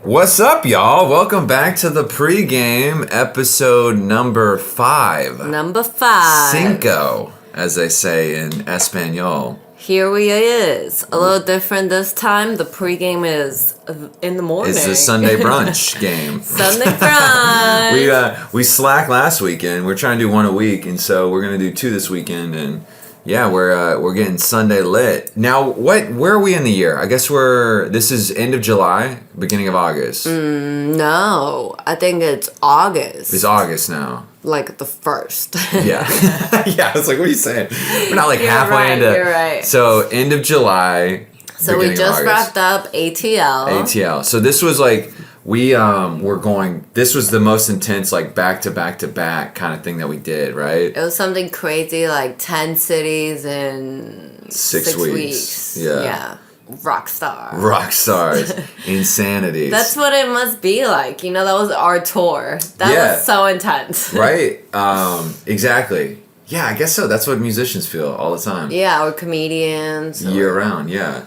What's up, y'all? Welcome back to the pregame episode number 5. Number 5. Cinco, as they say in Espanol. Here we is. A little different this time. The pregame is in the morning. It's the Sunday brunch game. Sunday brunch. We slacked last weekend. We're trying to do one a week, and so we're gonna do 2 this weekend. And yeah, we're getting Sunday lit. Now, where are we in the year? I guess this is end of July, beginning of August. No, I think it's August. It's August now. Like the 1st. Yeah. Yeah, I was like, what are you saying? We're not like You're halfway right, into. you're right. So, end of July. So we just wrapped up ATL. ATL. So this was like, this was the most intense, like back to back to back kind of thing that we did, right? It was something crazy, like 10 cities in 6 weeks. Yeah. Rock star. Rock stars. Insanities. That's what it must be like. You know, that was our tour. That was so intense. Right. Exactly. Yeah, I guess so. That's what musicians feel all the time. Yeah, or comedians. Year round, yeah.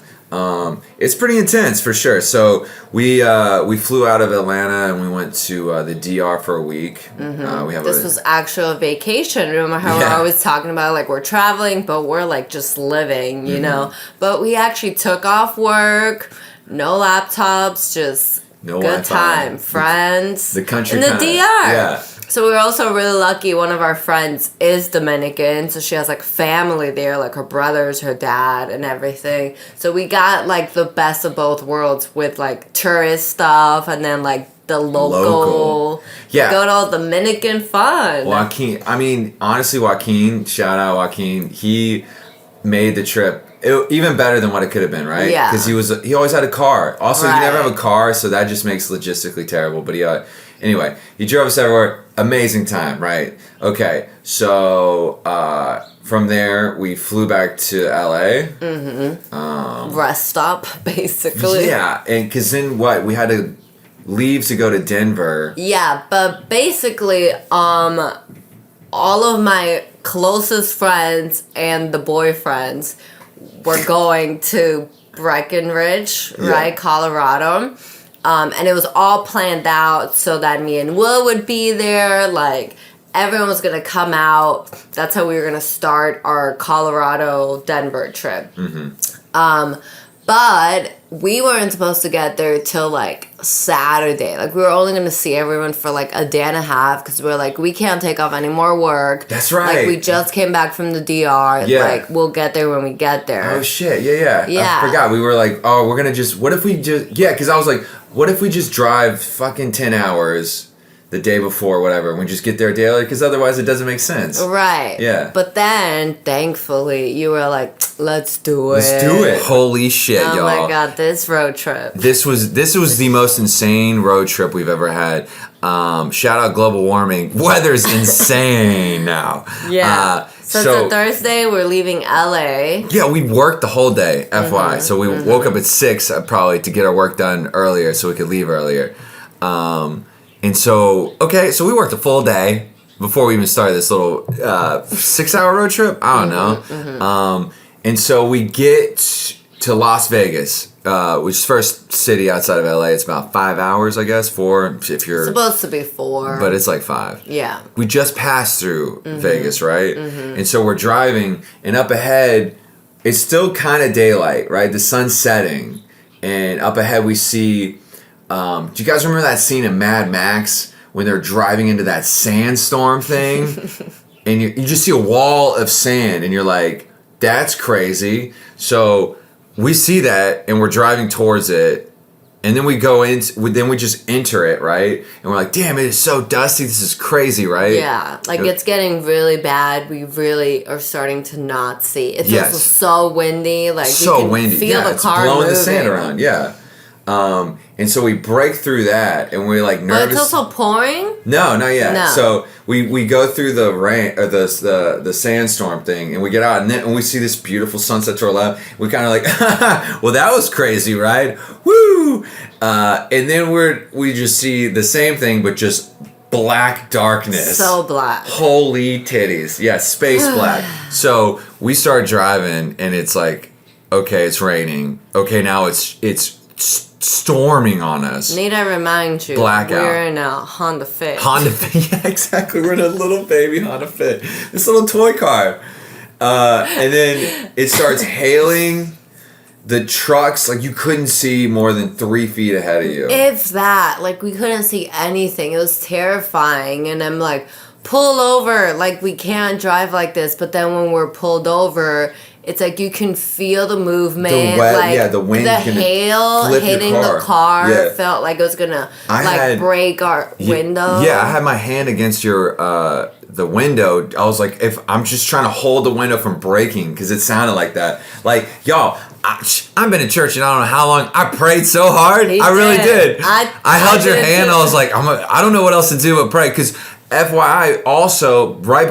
It's pretty intense for sure. So we flew out of Atlanta and we went to the DR for a week. Mm-hmm. This was actual vacation. Remember how we're always talking about like we're traveling, but we're like just living, you know? But we actually took off work, no laptops, just no good Wi-Fi. Time, friends. The country in the time. DR. Yeah. So we were also really lucky. One of our friends is Dominican, so she has like family there, like her brothers, her dad, and everything. So we got like the best of both worlds with like tourist stuff and then like the local. Yeah. Good old Dominican fun. Joaquin, I mean, honestly, Joaquin, shout out Joaquin, he made the trip even better than what it could have been, right? Yeah. Because he always had a car. Also, Right. you never have a car, so that just makes logistically terrible. But anyway, he drove us everywhere. Amazing time, right? Okay, so from there we flew back to LA. Rest stop, basically. Yeah, and because then we had to leave to go to Denver. Yeah, but basically, all of my closest friends and the boyfriends were going to Breckenridge, right, Colorado. And it was all planned out so that me and Will would be there. Like, everyone was going to come out. That's how we were going to start our Colorado-Denver trip. But we weren't supposed to get there till, like, Saturday. Like, we were only going to see everyone for, like, a day and a half because we were like, we can't take off any more work. That's right. Like, we just came back from the DR. Yeah. Like, we'll get there when we get there. Oh, shit. Yeah. Yeah. I forgot. We were like, oh, we're going to just... What if we just... Yeah, because I was like, what if we just drive fucking 10 hours the day before, whatever, and we just get there a day early? Because otherwise it doesn't make sense. Right. Yeah. But then, thankfully, you were like, let's do it. Let's do it. Holy shit, y'all. Oh my god, this road trip. This was the most insane road trip we've ever had. Shout out global warming. Weather's insane now. Yeah. So it's a Thursday, we're leaving LA. Yeah, we worked the whole day, FY. So we woke up at 6 probably to get our work done earlier so we could leave earlier. And so we worked a full day before we even started this little 6-hour road trip. I don't know. And so we get to Las Vegas, which is first city outside of LA. It's about 5 hours, I guess, 4 if you're... Supposed to be 4. But it's like 5. Yeah. We just passed through Vegas, right? And so we're driving, and up ahead, it's still kind of daylight, right? The sun's setting, and up ahead we see... do you guys remember that scene in Mad Max when they're driving into that sandstorm thing? And you just see a wall of sand, and you're like, that's crazy. So we see that, and we're driving towards it, and then we go in. Then we just enter it, right? And we're like, damn, it is so dusty. This is crazy, right? Yeah, like it's getting really bad. We really are starting to not see. It's also so windy. Like so you can windy. feel the car blowing moving. the sand around. Yeah. And so we break through that, and we're like nervous. But it's also pouring? No, not yet. No. So we go through the rain or the sandstorm thing, and we get out, and then we see this beautiful sunset to our left. We kind of like, well, that was crazy, right? Woo! And then we just see the same thing, but just black darkness. So black. Holy titties! Yeah, space black. So we start driving, and it's like, okay, it's raining. Okay, now it's storming on us. Need I remind you, Blackout. we're in a Honda Fit. Honda Fit, yeah, exactly. We're in a little baby Honda Fit. This little toy car. And then it starts hailing. The trucks, like you couldn't see more than 3 feet ahead of you. If that, like we couldn't see anything. It was terrifying. And I'm like, pull over. Like we can't drive like this. But then when we're pulled over, it's like you can feel the movement. The wind. The hail hitting the car felt like it was gonna break our window. Yeah, I had my hand against your the window. I was like, if I'm just trying to hold the window from breaking because it sounded like that. Like, y'all, I've been in church and I don't know how long. I prayed so hard. I really did. I held your hand. I was like, I don't know what else to do but pray. Because FYI, also right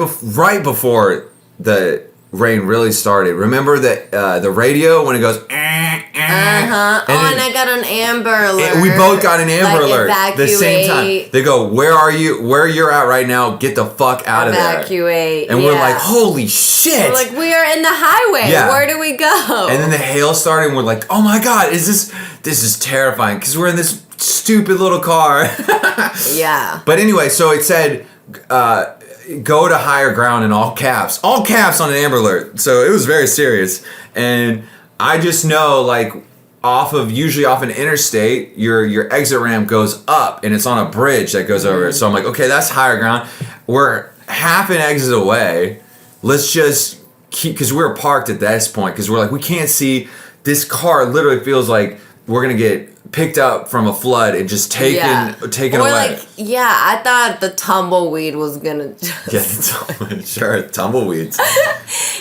before the rain really started, remember the radio when it goes. And I got an Amber Alert. We both got an Amber Alert at the same time. They go, where are you? Where you're at right now? Get the fuck out of there. Evacuate. And we're like, holy shit. We're like, we are in the highway. Yeah. Where do we go? And then the hail started and we're like, oh my God, this is terrifying because we're in this stupid little car. Yeah. But anyway, so it said, go to higher ground in all caps on an Amber Alert. So it was very serious. And I just know, like, usually off an interstate, your exit ramp goes up and it's on a bridge that goes over it. So I'm like, okay, that's higher ground. We're half an exit away. Let's just keep, because we were parked at this point, because we're like, we can't see. This car literally feels like we're going to get picked up from a flood and just taken away. Like, I thought the tumbleweed was gonna sure, tumbleweeds.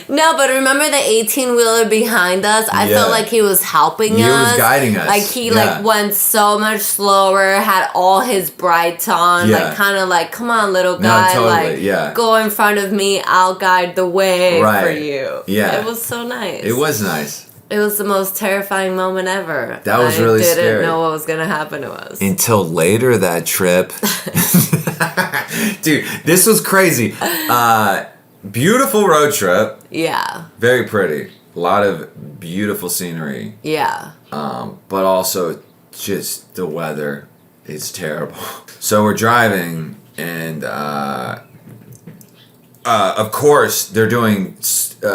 No, but remember the 18-wheeler behind us? I felt like he was helping us. He was guiding us. Like he went so much slower, had all his brights on, like kind of like, come on, little guy, go in front of me, I'll guide the way for you. Yeah. It was so nice. It was nice. It was the most terrifying moment ever. That was really scary. I didn't know what was going to happen to us. Until later that trip. Dude, this was crazy. Beautiful road trip. Yeah. Very pretty. A lot of beautiful scenery. Yeah. But also just the weather is terrible. So we're driving and of course they're doing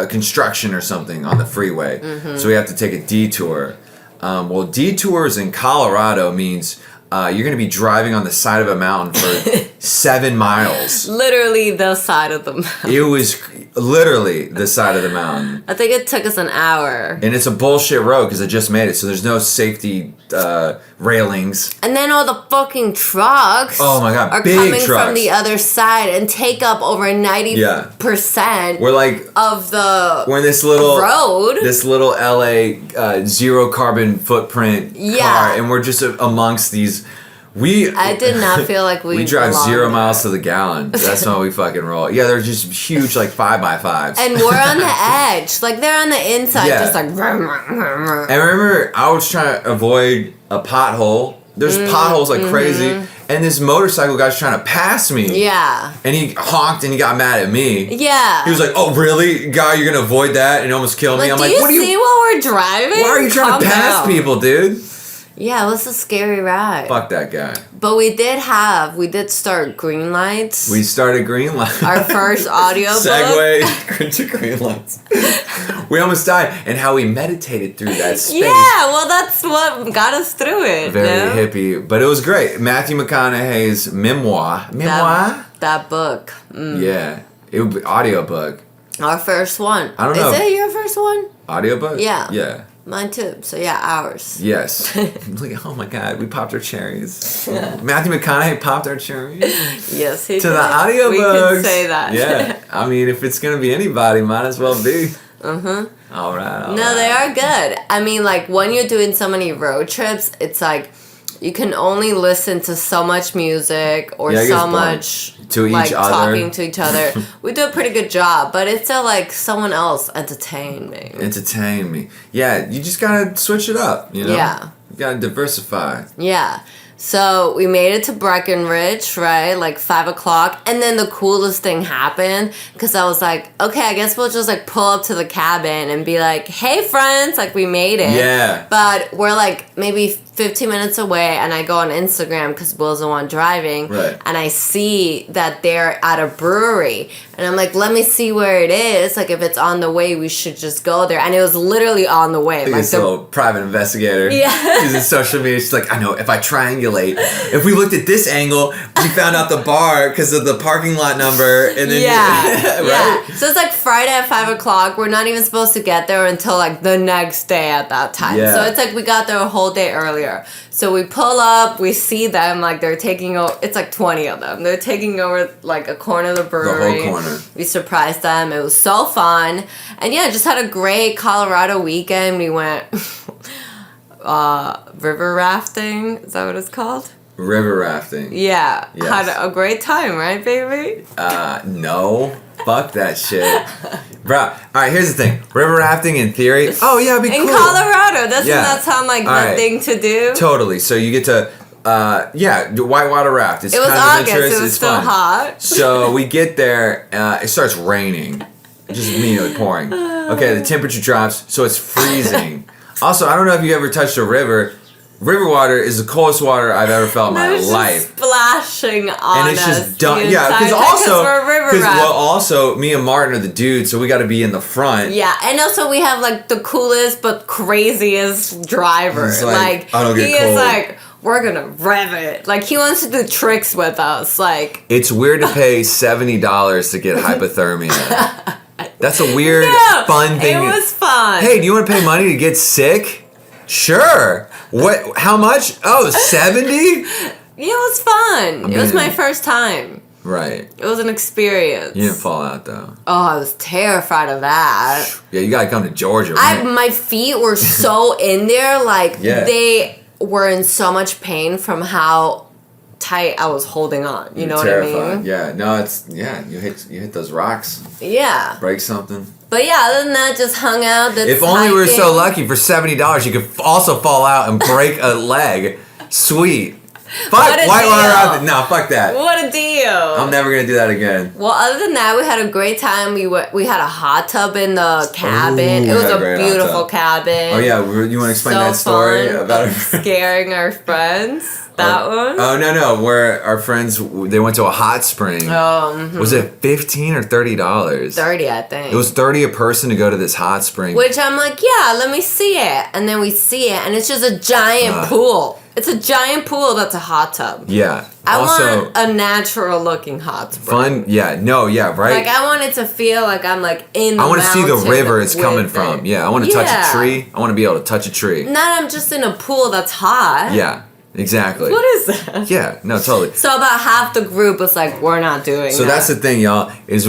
construction or something on the freeway. Mm-hmm. So we have to take a detour. Well, detours in Colorado means you're going to be driving on the side of a mountain for 7 miles. Literally the side of the mountain. It was literally the side of the mountain. I think it took us an hour. And it's a bullshit road because I just made it, so there's no safety railings. And then all the fucking trucks are big coming trucks from the other side and take up over 90% we're like we're in this little road. This little LA zero carbon footprint car, and we're just amongst these. I did not feel like we drive 0 miles to the gallon. That's how we fucking roll. Yeah, they're just huge, like 5x5s. And we're on the edge. Like, they're on the inside, just like... And remember, I was trying to avoid a pothole. There's potholes like crazy. And this motorcycle guy's trying to pass me. Yeah. And he honked and he got mad at me. Yeah. He was like, oh, really? Guy, you're going to avoid that and almost kill me? I'm like, what do you see while we're driving? Why are you trying to pass people, dude? Yeah, it was a scary ride. Fuck that guy. But we did start Green Lights. We started Green Lights. Our first audio Segue into Green Lights. We almost died. And how we meditated through that space. Yeah, well, that's what got us through it. Very hippie. But it was great. Matthew McConaughey's memoir. That book. Yeah. It would be audiobook. Our first one. I don't know. Is it your first one? Audiobook? Yeah. Yeah. Mine too. So yeah, ours. Yes. Like, oh my God, we popped our cherries. Matthew McConaughey popped our cherries. Yes, he did. To the audiobooks. We can say that. Yeah. I mean, if it's gonna be anybody, might as well be. All right. No, they are good. I mean, like when you're doing so many road trips, it's like you can only listen to so much music or so much to each other, talking to each other. We do a pretty good job, but it's still like someone else entertain me. Yeah, you just gotta switch it up, you know? Yeah. You gotta diversify. Yeah. So we made it to Breckenridge, right? Like 5 o'clock. And then the coolest thing happened because I was like, okay, I guess we'll just like pull up to the cabin and be like, hey, friends, like we made it. Yeah. But we're like maybe 15 minutes away, and I go on Instagram because Will's the one driving. Right. And I see that they're at a brewery. And I'm like, let me see where it is. Like, if it's on the way, we should just go there. And it was literally on the way. Like this little private investigator. Yeah. Using social media. She's like, I know, if I triangulate, if we looked at this angle, we found out the bar because of the parking lot number. And then Yeah. right? Yeah. So it's like Friday at 5 o'clock. We're not even supposed to get there until like the next day at that time. Yeah. So it's like we got there a whole day earlier. So we pull up, we see them, like they're taking over, it's like 20 of them. They're taking over like a corner of the brewery. The whole corner. We surprised them. It was so fun. And yeah, just had a great Colorado weekend. We went river rafting. Is that what it's called? River rafting. Yeah. Yes. Had a great time, right, baby? No. Fuck that shit. Bro, alright, here's the thing. River rafting in theory. Oh, yeah, it'd be In cool. Colorado. Doesn't Yeah. that sound like All the right. thing to do? Totally. So you get to, do whitewater raft. It's It was kind August. of interest. It was it's still fun. hot. So we get there. It starts raining, just immediately pouring. Okay, the temperature drops, so it's freezing. Also, I don't know if you ever touched a river. River water is the coldest water I've ever felt in my There's life. just splashing on And it's us. just done. the Yeah, entire because time, also, we're a river raft. well, also me and Martin are the dudes, so we got to be in the front. Yeah, and also we have like the coolest but craziest driver. He's like, Like, "I don't get he is cold." like, we're gonna rev it. Like, he wants to do tricks with us. Like, It's weird to pay $70 to get hypothermia. That's a weird, no, fun thing. it was fun. Hey, do you want to pay money to get sick? Sure. What? How much? Oh, 70? Yeah, it was fun. It was my first time. Right. It was an experience. You didn't fall out though. Oh, I was terrified of that. Yeah, you gotta come to Georgia. My feet were so in there, like Yeah. they were in so much pain from how tight I was holding on. You know what I mean? Yeah. No, it's you hit those rocks, Yeah. break something. But yeah, other than that, just hung out. Did If only we were so hiking. lucky for $70, you could also fall out and break a leg. Sweet. Fuck What a whitewater deal. raft. No, fuck that. What a deal! I'm never gonna do that again. Well, other than that, we had a great time. We had a hot tub in the cabin. Ooh, It was we had a a great hot beautiful tub. cabin. Oh yeah, you want to explain So that story fun. about our Scaring our friends. That one. Oh no, where our friends they went to a hot spring. Was it $15 or $30? 30, I think. It was $30 a person to go to this hot spring. Which I'm like, yeah, let me see it. And then we see it, and it's just a giant pool. It's a giant pool that's a hot tub. Yeah. I also, want a natural looking hot spring. fun. Yeah. No. Yeah. Right. Like, I want it to feel like I'm like in the I want to see the mountain river it's coming with from. it. Yeah. I want to touch Yeah. a tree. I want to be able to touch a tree. Not I'm just in a pool that's hot. Yeah. Exactly. What is that? Yeah. No. Totally. So about half the group was like, we're not doing So that. that's the thing, y'all. Is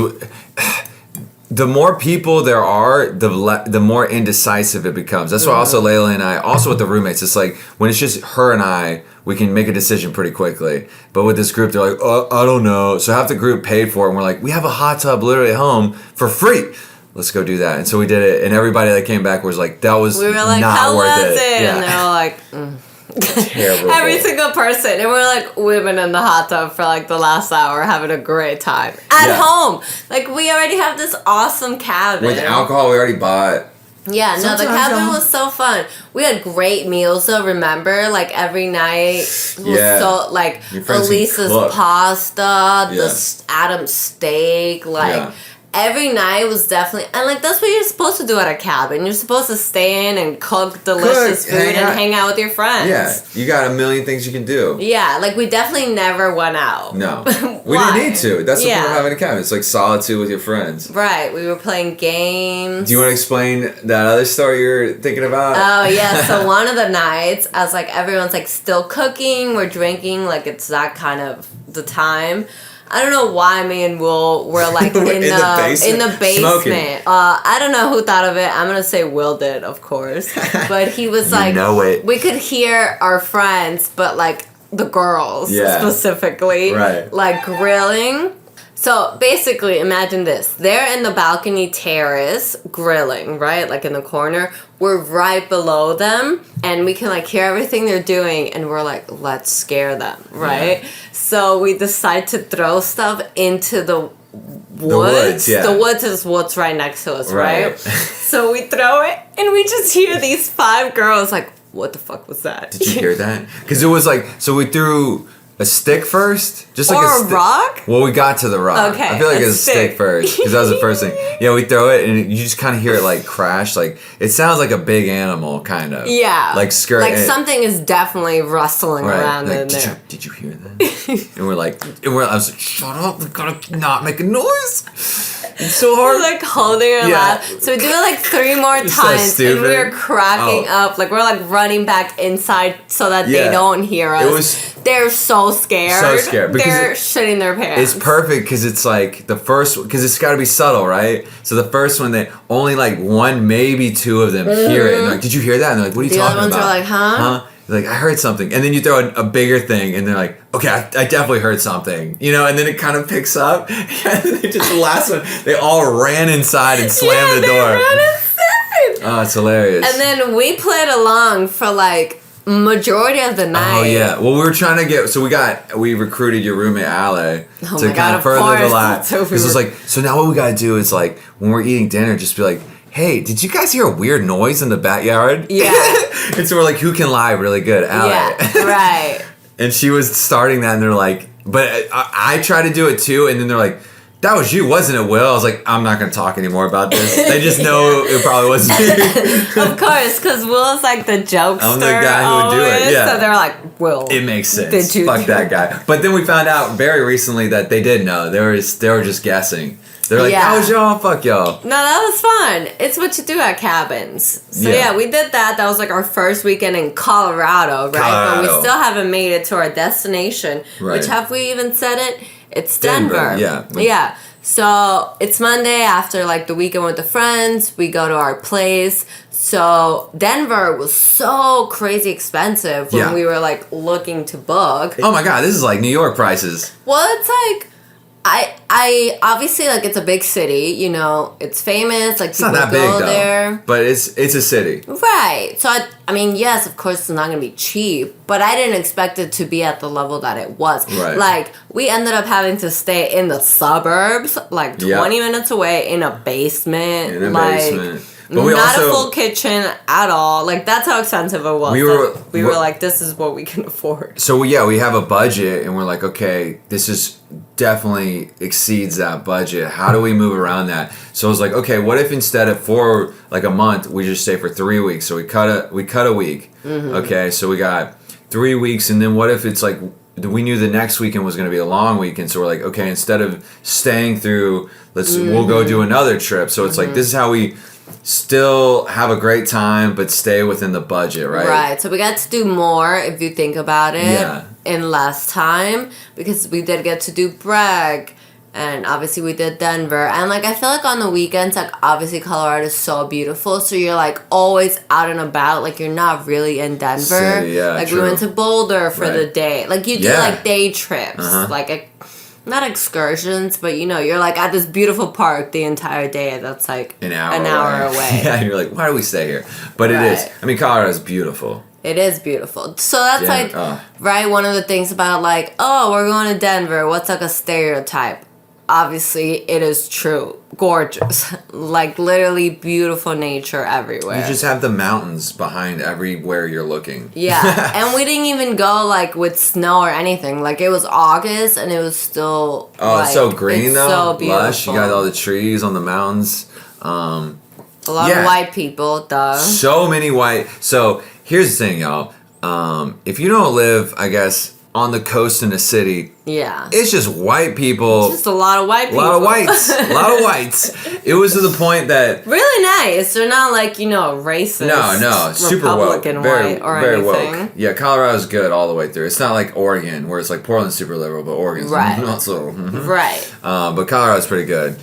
the more people there are, the more indecisive it becomes. That's why also Layla and I, also with the roommates, it's like when it's just her and I, we can make a decision pretty quickly. But with this group, they're like, oh, I don't know. So half the group paid for it, and we're like, we have a hot tub literally at home for free. Let's go do that. And so we did it, and everybody that came back was like, that was we were like, not how worth was it? Yeah. And they were like, Terrible. every single person. And we're like women in the hot tub for like the last hour having a great time. At Yeah. home. Like, we already have this awesome cabin. With alcohol we already bought. Yeah, no, the Sometimes cabin I'm- was so fun. We had great meals though, remember? Like every night was Yeah. so like Your friends can Elisa's cook. pasta, Yeah. the Adam steak, like Yeah. every night was definitely, and like that's what you're supposed to do at a cabin. You're supposed to stay in and cook delicious food hang and out. hang out with your friends. Yeah, you got a million things you can do. Yeah, like we definitely never went out. No, we Why? didn't need to. That's the Yeah. point of having a cabin. It's like solitude with your friends. Right, we were playing games. Do you want to explain that other story you're thinking about? Oh yeah, so one of the nights, I was like, everyone's like still cooking, we're drinking, like it's that kind of the time. I don't know why me and Will were like in, the basement. Smoking. I don't know who thought of it. I'm gonna say Will did, of course. But he was You like, know it. we could hear our friends, but like the girls Yeah. specifically, Right. like grilling. So basically, imagine this. They're in the balcony terrace grilling, right? Like in the corner. We're right below them and we can like hear everything they're doing and we're like, let's scare them, right? Yeah. So we decide to throw stuff into the woods. The woods is what's right next to us, right? So we throw it and we just hear these 5 girls like, what the fuck was that? Did you hear that? Because it was like, so we threw a stick first, just like or a rock. Well, we got to the rock. Okay, I feel like it's a stick first because that was the first thing. Yeah, we throw it and you just kind of hear it like crash. Like it sounds like a big animal, kind of. Yeah, like skirt. Like something is definitely rustling around like, in there. Did you hear that? And I was like, shut up! We gotta not make a noise. It's so hard. We're like holding our laugh. So we do it like 3 more times, and we're cracking up. Like we're like running back inside so that they don't hear us. They're so scared. So scared. They're shitting their pants. It's perfect because it's like the first, because it's got to be subtle, right? So the first one, they only like 1, maybe 2 of them hear it. And they're like, did you hear that? And they're like, what are you talking about? The other ones are like, huh? They're like, I heard something. And then you throw a bigger thing and they're like, okay, I definitely heard something. You know, and then it kind of picks up. And then just the last one, they all ran inside and slammed the door. They ran inside. Oh, it's hilarious. And then we played along for like majority of the night. Oh yeah. Well, we were trying to get. So we recruited your roommate Ale to kind of further the lie. Because it was like, so now what we gotta do is like when we're eating dinner, just be like, hey, did you guys hear a weird noise in the backyard? Yeah. And so we're like, who can lie really good? Ale. Yeah. Right. And she was starting that, and they're like, but I try to do it too, and then they're like, that was you, wasn't it, Will? I was like, I'm not going to talk anymore about this. They just know it probably wasn't me. Of course, because Will's like the jokester. I'm the guy who would do it, yeah. So they're like, Will. It makes sense. Fuck that guy. But then we found out very recently that they did know. They were just guessing. They're like, that was y'all, fuck y'all. No, that was fun. It's what you do at cabins. So yeah, we did that. That was like our first weekend in Colorado, right? But we still haven't made it to our destination. Right. Which, have we even said it? It's Denver. Yeah. Yeah. So it's Monday after like the weekend with the friends. We go to our place. So Denver was so crazy expensive when we were like looking to book. Oh my God, this is like New York prices. Well, it's like, I obviously like it's a big city, you know, it's famous, like people not that go big, there. But it's a city. Right. So I mean, yes, of course it's not gonna be cheap, but I didn't expect it to be at the level that it was. Right. Like we ended up having to stay in the suburbs, like 20 minutes away in a basement. Basement. But not a full kitchen at all. Like, that's how expensive it was. We were like, this is what we can afford. So, yeah, we have a budget, and we're like, okay, this is definitely exceeds that budget. How do we move around that? So, I was like, okay, what if instead of for, like, a month, we just stay for 3 weeks? So, we cut a week. Mm-hmm. Okay, so we got 3 weeks, and then what if it's like, we knew the next weekend was going to be a long weekend, so we're like, okay, instead of staying through, we'll go do another trip. So, it's like, this is how we still have a great time but stay within the budget, right? Right. So we got to do more if you think about it in less time, because we did get to do Bragg, and obviously we did Denver, and like I feel like on the weekends, like obviously Colorado is so beautiful, so you're like always out and about, like you're not really in Denver. City, like true. We went to Boulder for the day, like you do like day trips, like not excursions, but you know, you're like at this beautiful park the entire day that's like an hour away. Yeah, and you're like, why do we stay here? But it is. I mean, Colorado is beautiful. It is beautiful. So that's right, one of the things about like, oh, we're going to Denver. What's like a stereotype? Obviously, it is true. Gorgeous. Like, literally beautiful nature everywhere. You just have the mountains behind everywhere you're looking. Yeah. And we didn't even go, like, with snow or anything. Like, it was August, and it was still, it's so green, though. So beautiful. Lush. You got all the trees on the mountains. A lot of white people, duh. So many white. So, here's the thing, y'all. If you don't live, I guess, on the coast in a city, it's just white people. It's just a lot of white people. A lot of whites. A lot of whites. It was to the point that really nice. They're not like, you know, racist. No, super woke. Republican white or very anything. Woke. Yeah, Colorado's good all the way through. It's not like Oregon, where it's like Portland's super liberal, but Oregon's not so. Right. But Colorado's pretty good.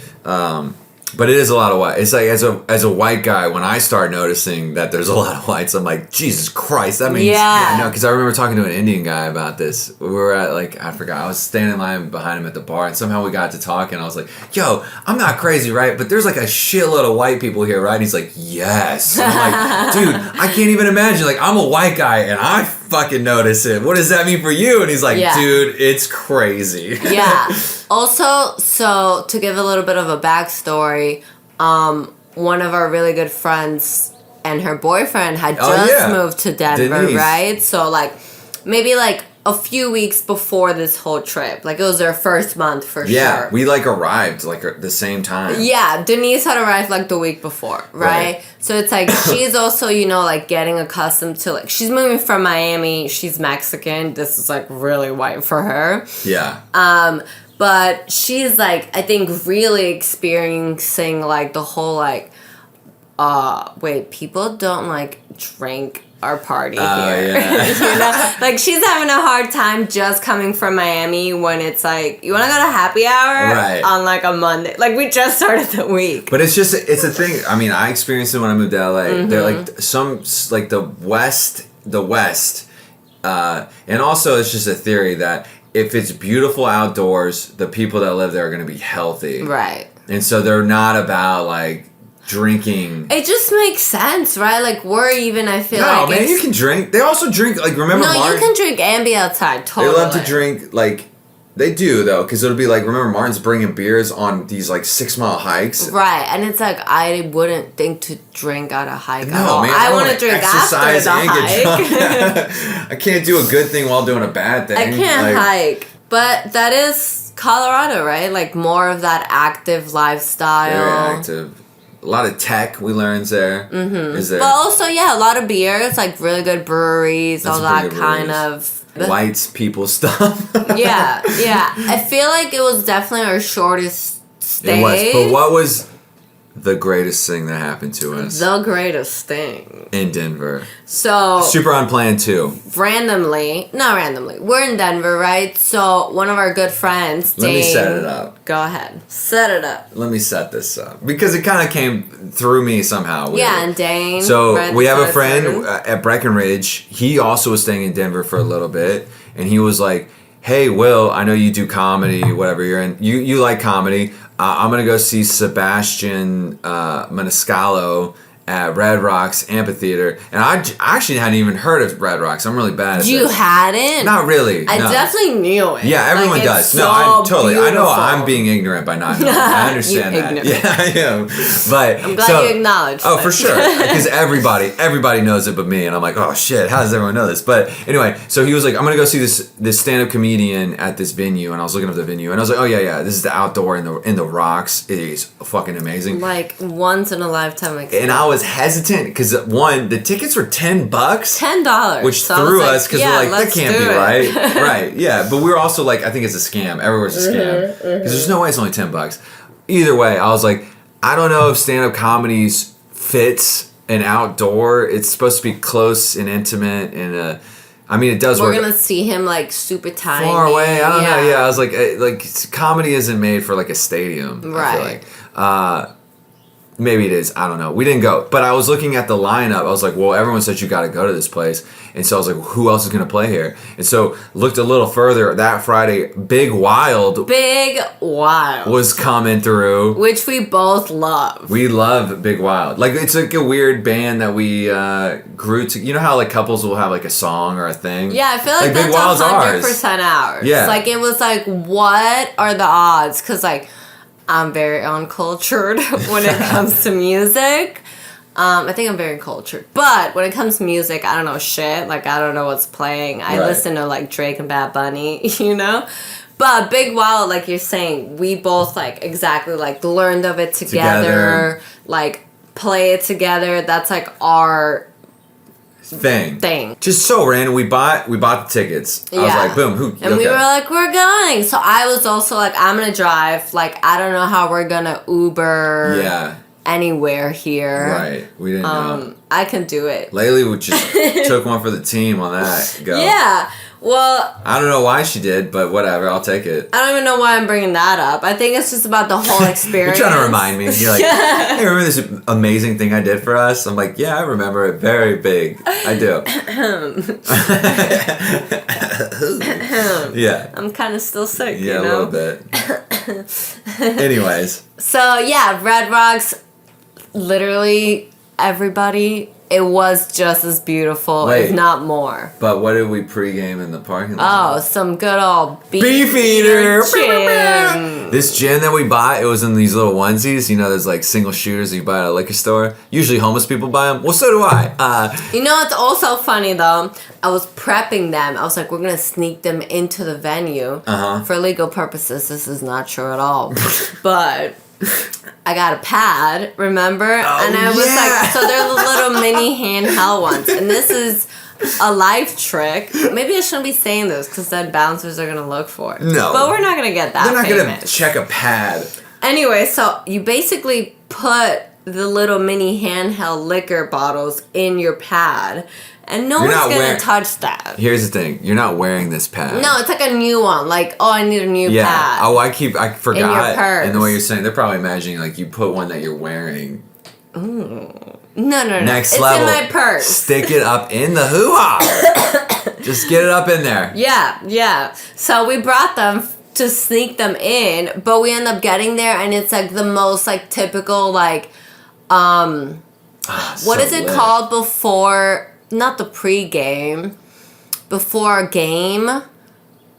But it is a lot of white. It's like as a white guy, when I start noticing that there's a lot of whites, I'm like, Jesus Christ, that means no. Because I remember talking to an Indian guy about this. We were at I forgot. I was standing in line behind him at the bar, and somehow we got to talking. I was like, Yo, I'm not crazy, right? But there's like a shitload of white people here, right? And he's like, Yes. And I'm like, dude, I can't even imagine. Like, I'm a white guy, and I fucking notice it. What does that mean for you? And he's like, Dude, it's crazy. Yeah. Also, so to give a little bit of a backstory, one of our really good friends and her boyfriend had just moved to Denver, Denise. right? So like maybe like a few weeks before this whole trip. Like it was their first month for sure. Yeah, we like arrived like at the same time. Yeah, Denise had arrived like the week before, right? So it's like she's also, you know, like getting accustomed to like she's moving from Miami, she's Mexican. This is like really white for her. Yeah. But she's like I think really experiencing like the whole like wait, people don't like drink or party here. Yeah. You know? Like she's having a hard time just coming from Miami when it's like you want to go to happy hour on like a Monday. Like we just started the week. But it's a thing. I mean, I experienced it when I moved to LA. Mm-hmm. They're like some like the West, and also it's just a theory that if it's beautiful outdoors, the people that live there are going to be healthy. Right. And so they're not about like drinking. It just makes sense, right? Like we're even, I feel No, man, you can drink. They also drink, like, remember No, Martin? you can drink and be outside, totally. They love to drink, like, they do, though, because it'll be like, remember Martin's bringing beers on these, like, 6-mile hikes? Right, and it's like, I wouldn't think to drink at a hike at No, all. man, I want to drink after the hike. I can't do a good thing while doing a bad thing. I can't hike. But that is Colorado, right? Like, more of that active lifestyle. Very active. A lot of tech we learned there. Mm-hmm. Is there. But also, yeah, a lot of beers, like really good breweries, all that kind of... Whites people stuff. Yeah. I feel like it was definitely our shortest stay. It was. But what was the greatest thing that happened to us? The greatest thing. In Denver. So... Super unplanned, too. Not randomly, we're in Denver, right? So one of our good friends, Dane... Let me set it up. Go ahead. Set it up. Let me set this up. Because it kind of came through me somehow. Yeah, and Dane... So we have a friend at Breckenridge. He also was staying in Denver for a little bit. And he was like, hey, Will, I know you do comedy, whatever you're in. You like comedy. I'm going to go see Sebastian Maniscalco at Red Rocks Amphitheater. And I actually hadn't even heard of Red Rocks. I'm really bad at You this. hadn't? Not really. I definitely knew it. Yeah, everyone does. So I totally. beautiful. I know I'm being ignorant by not knowing. I understand that. Ignorant. Yeah, I am. But I'm glad you acknowledged Oh, that. for sure. Because everybody knows it but me. And I'm like, oh shit, how does everyone know this? But anyway, so he was like, I'm gonna go see this stand-up comedian at this venue. And I was looking up the venue and I was like, oh yeah, this is the outdoor in the rocks. It is fucking amazing. Like once in a lifetime experience. And I was hesitant because one, the tickets were $10. $10. Which so threw like, us because we're like, that can't be it. right. Right, yeah. But we were also like, I think it's a scam. Everywhere's a scam. Because there's no way it's only $10. Either way, I was like, I don't know if stand-up comedies fits an outdoor. It's supposed to be close and intimate and I mean, it does work. We're gonna see him like super tiny. Far away. I don't know. Yeah, I was like comedy isn't made for like a stadium. Right. I feel like. Maybe it is. I don't know. We didn't go. But I was looking at the lineup. I was like, well, everyone said you got to go to this place. And so I was like, who else is going to play here? And so looked a little further. That Friday, Big Wild was coming through. Which we both love. We love Big Wild. Like, it's like a weird band that we grew to. You know how like couples will have like a song or a thing? Yeah, I feel like Big that's Wild's 100% ours. Yeah. Like, it was like, what are the odds? Because, like, I'm very uncultured when it comes to music. I think I'm very cultured. But when it comes to music, I don't know shit. Like, I don't know what's playing. I listen to, like, Drake and Bad Bunny, you know? But Big Wild, like you're saying, we both, like, exactly, like, learned of it together. Like, play it together. That's, like, our... thing. Just so random. We bought the tickets. I was like, boom, And we were like, we're going. So I was also like, I'm gonna drive. Like, I don't know how we're gonna Uber anywhere here. Right. We didn't know. I can do it. Lately we just took one for the team on that. Go. Yeah. Well, I don't know why she did, but whatever. I'll take it. I don't even know why I'm bringing that up. I think it's just about the whole experience. You're trying to remind me. You're like, hey, remember this amazing thing I did for us? I'm like, yeah, I remember it. Very big. I do. Yeah. I'm kind of still sick, Yeah, you know? a little bit. Anyways. So, yeah, Red Rocks, literally everybody, it was just as beautiful, if not more. But what did we pregame in the parking Oh, lot? some good old Beef eater gin. This gin that we bought, it was in these little onesies. You know, there's like single shooters that you buy at a liquor store. Usually homeless people buy them. Well, so do I. You know what's also funny though? I was prepping them. I was like, we're gonna sneak them into the venue. For legal purposes. This is not true at all. But I got a pad, remember? And I was like, so they're the little mini handheld ones. And this is a life trick. Maybe I shouldn't be saying this because then bouncers are going to look for it. No. But we're not going to get that They're not famous. going to check a pad. Anyway, so you basically put the little mini handheld liquor bottles in your pad. And no one's going to touch that. Here's the thing. You're not wearing this pad. No, it's like a new one. Like, oh, I need a new Yeah. pad. Oh, I forgot. In your purse. And the way you're saying, they're probably imagining like you put one that you're wearing. Ooh. No. Next level. It's in my purse. Stick it up in the hoo-ha. Just get it up in there. Yeah. So we brought them to sneak them in, but we end up getting there and it's like the most like typical like what is it called before, not the pre-game, before a game?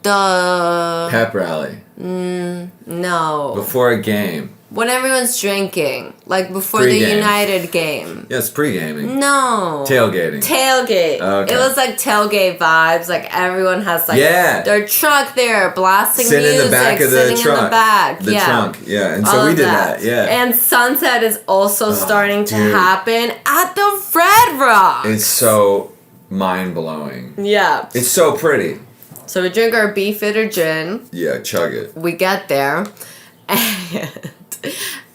The Pep rally. no. Before a game. When everyone's drinking, like before Pre-game. the United game. Yeah, it's pre-gaming. No. Tailgating. Tailgate. Okay. It was like tailgate vibes. Like everyone has like their truck there, blasting Sitting music, in the back of the sitting truck. in the back. The trunk, yeah. And All so we of did that, yeah. And sunset is also starting to dude. happen at the Red Rock. It's so mind-blowing. Yeah. It's so pretty. So we drink our Beefeater gin. Yeah, chug it. We get there. And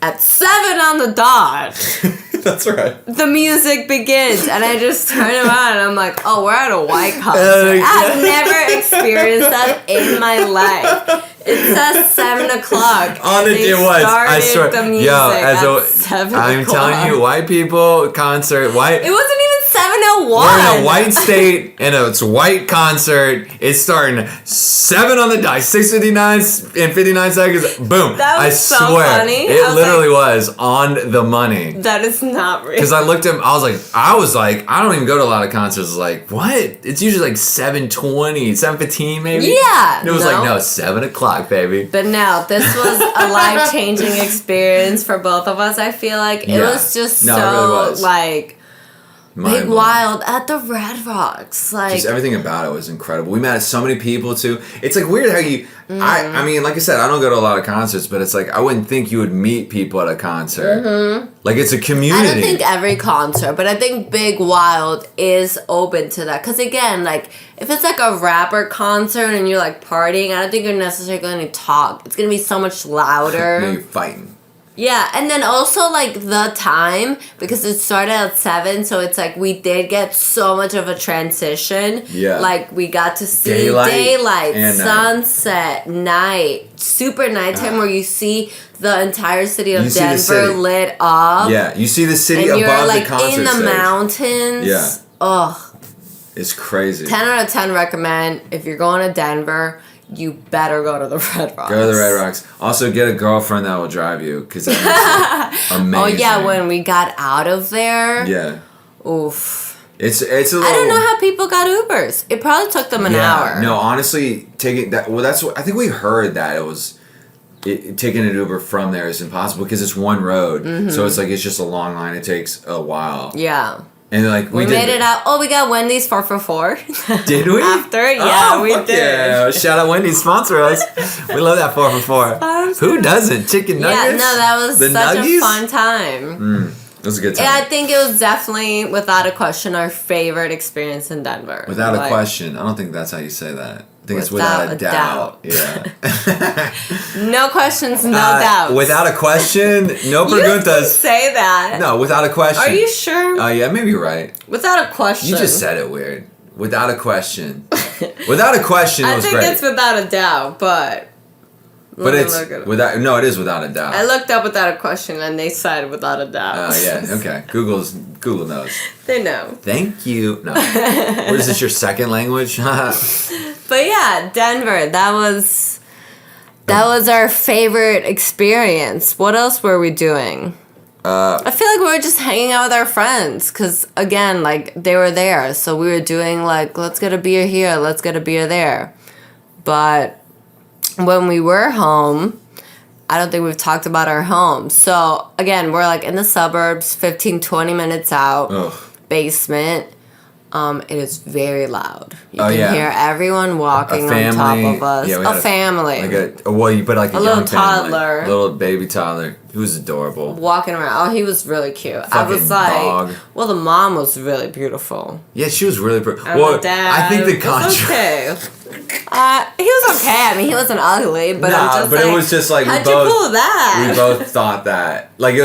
at 7 on the dot, That's right. the music begins, and I just turn around and I'm like, oh, we're at a White concert. I've never experienced that in my life. It says 7 o'clock. On it, it was. I swear. The music I'm telling you, white people concert, white. It wasn't even 7:01. We're in a white state, and it's a white concert. It's starting 7 on the die, 6:59 and 59 seconds. Boom! That was I so swear, funny. it literally was on the money. That is not real. Because I looked at him, I was like, I don't even go to a lot of concerts. Like, what? It's usually like 7:20, 7:15 maybe. Yeah. And it was like, no, 7 o'clock, baby. But no, this was a life-changing experience for both of us. I feel like it was just No, it so really was. like big Mind-blowing. wild at the Red Rocks. Like Just everything about it was incredible. We met so many people too. It's like weird how you. I mean, like I said, I don't go to a lot of concerts, but it's like I wouldn't think you would meet people at a concert. Like it's a community. I don't think every concert, but I think Big Wild is open to that. Because again, like, if it's like a rapper concert and you're like partying, I don't think you're necessarily going to talk. It's going to be so much louder. No, you're fighting. Yeah, and then also like the time, because it started at 7, so it's like we did get so much of a transition. Yeah. Like we got to see Daylight and night. sunset, night, super nighttime where you see the entire city of You see the Denver city. lit up. Yeah, you see the city And you're above like the concert in the stage. mountains. Yeah. Ugh. It's crazy. 10 out of 10 recommend. If you're going to Denver, you better go to the Red Rocks. Go to the Red Rocks. Also, get a girlfriend that will drive you because that makes it amazing. Oh yeah, when we got out of there. Yeah, Oof. it's a little. I don't know how people got Ubers. It probably took them an hour. No, honestly, taking that. Well, that's what I think we heard that it was. Taking an Uber from there is impossible because it's one road, so it's like it's just a long line. It takes a while. Yeah. And like We made it out. Oh, we got Wendy's 4 for 4. Did we? After? Yeah, we fuck did. Yeah. Shout out Wendy's, sponsor us. We love that 4 for 4. Sponsor. Who doesn't? Chicken nuggets? Yeah, no, that was The such nuggies? a fun time. It was a good time. Yeah, I think it was definitely, without a question, our favorite experience in Denver. Without a Like, question. I don't think that's how you say that. I think it's Without without a a doubt. Yeah. No questions, no doubts. Without a question, no You didn't preguntas. say that. No, without a question. Are you sure? Yeah, maybe you're right. Without a question. You just said it weird. Without a question. Without a question, it was great. I think it's without a doubt, but without. No, it is without a doubt. I looked up without a question, and they said without a doubt. Oh yeah, okay. Google knows. They know. Thank you. No, what is this? Your second language? But yeah, Denver. That was our favorite experience. What else were we doing? I feel like we were just hanging out with our friends because, again, like, they were there. So we were doing, like, let's get a beer here, let's get a beer there. But when we were home, I don't think we've talked about our home. So, again, we're, like, in the suburbs, 15, 20 minutes out, basement. It is very loud. You can hear everyone walking on top of us. Yeah, a family. You put like a little young toddler. Family, little baby toddler. He was adorable. Walking around. Oh, he was really cute. Fucking I was like, dog. Well, the mom was really beautiful. Yeah, she was really pretty. And the dad I think the was okay. He was okay. I mean, he wasn't ugly, but it was just like how'd you pull that? We both thought that. Like, you